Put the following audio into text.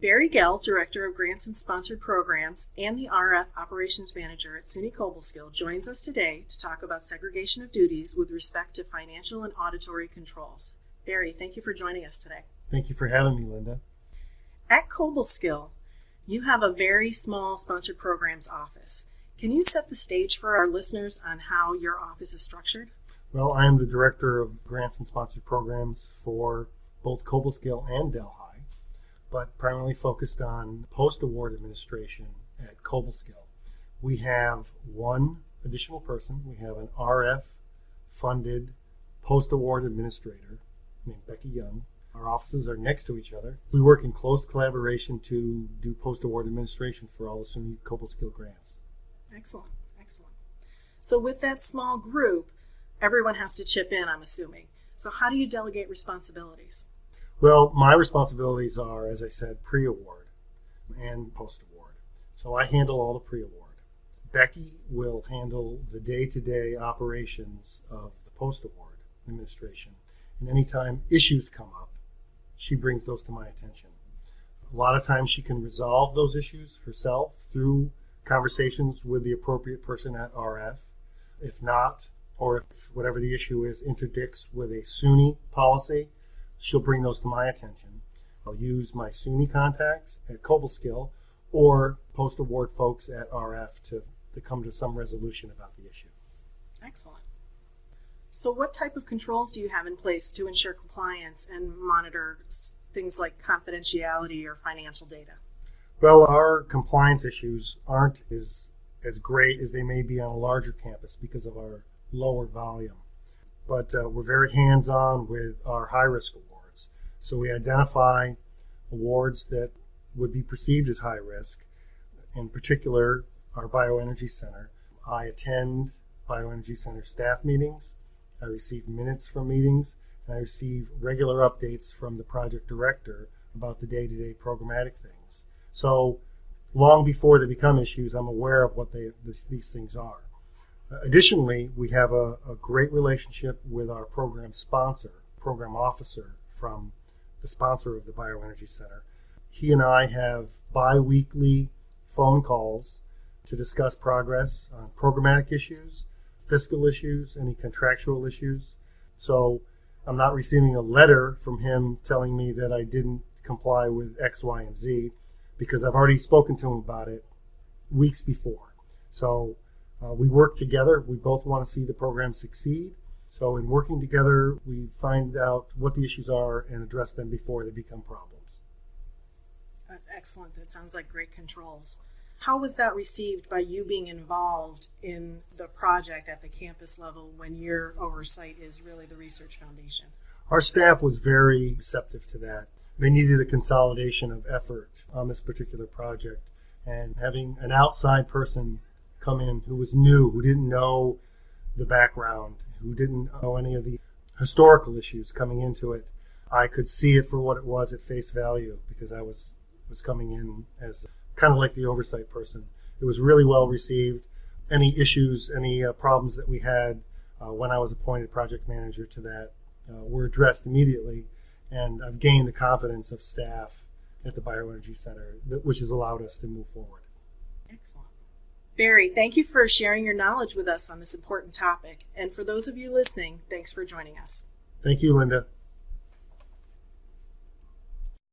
Barry Gell, Director of Grants and Sponsored Programs and the RF Operations Manager at SUNY Cobleskill, joins us today to talk about segregation of duties with respect to financial and auditory controls. Barry, thank you for joining us today. Thank you for having me, Linda. At Cobleskill, you have a very small Sponsored Programs office. Can you set the stage for our listeners on how your office is structured? Well, I am the Director of Grants and Sponsored Programs for both Cobleskill and Delhi, but primarily focused on post-award administration at Cobleskill. We have one additional person. We have an RF-funded post-award administrator named Becky Young. Our offices are next to each other. We work in close collaboration to do post-award administration for all the SUNY Cobleskill grants. Excellent, excellent. So with that small group, everyone has to chip in, I'm assuming. So how do you delegate responsibilities? Well, my responsibilities are, as I said, pre-award and post-award. So I handle all the pre-award. Becky will handle the day-to-day operations of the post-award administration. And anytime issues come up, she brings those to my attention. A lot of times she can resolve those issues herself through conversations with the appropriate person at RF. If not, or if whatever the issue is interdicts with a SUNY policy, she'll bring those to my attention. I'll use my SUNY contacts at Cobleskill or post-award folks at RF to come to some resolution about the issue. Excellent. So what type of controls do you have in place to ensure compliance and monitor things like confidentiality or financial data? Well, our compliance issues aren't as great as they may be on a larger campus because of our lower volume. But we're very hands-on with our high-risk awards. So we identify awards that would be perceived as high risk. In particular, our Bioenergy Center. I attend Bioenergy Center staff meetings. I receive minutes from meetings, and I receive regular updates from the project director about the day-to-day programmatic things. So long before they become issues, I'm aware of what these things are. Additionally, we have a great relationship with our program sponsor, program officer from the sponsor of the Bioenergy Center. He and I have bi-weekly phone calls to discuss progress on programmatic issues, fiscal issues, any contractual issues. So I'm not receiving a letter from him telling me that I didn't comply with X, Y, and Z because I've already spoken to him about it weeks before. So we work together. We both want to see the program succeed. So in working together, we find out what the issues are and address them before they become problems. That's excellent. That sounds like great controls. How was that received by you being involved in the project at the campus level when your oversight is really the research foundation? Our staff was very receptive to that. They needed a consolidation of effort on this particular project, and having an outside person come in who was new, who didn't know the background, who didn't know any of the historical issues coming into it, I could see it for what it was at face value because I was coming in as kind of like the oversight person. It was really well received. Any issues, any problems that we had when I was appointed project manager to that were addressed immediately, and I've gained the confidence of staff at the Bioenergy Center, which has allowed us to move forward. Excellent. Barry, thank you for sharing your knowledge with us on this important topic. And for those of you listening, thanks for joining us. Thank you, Linda.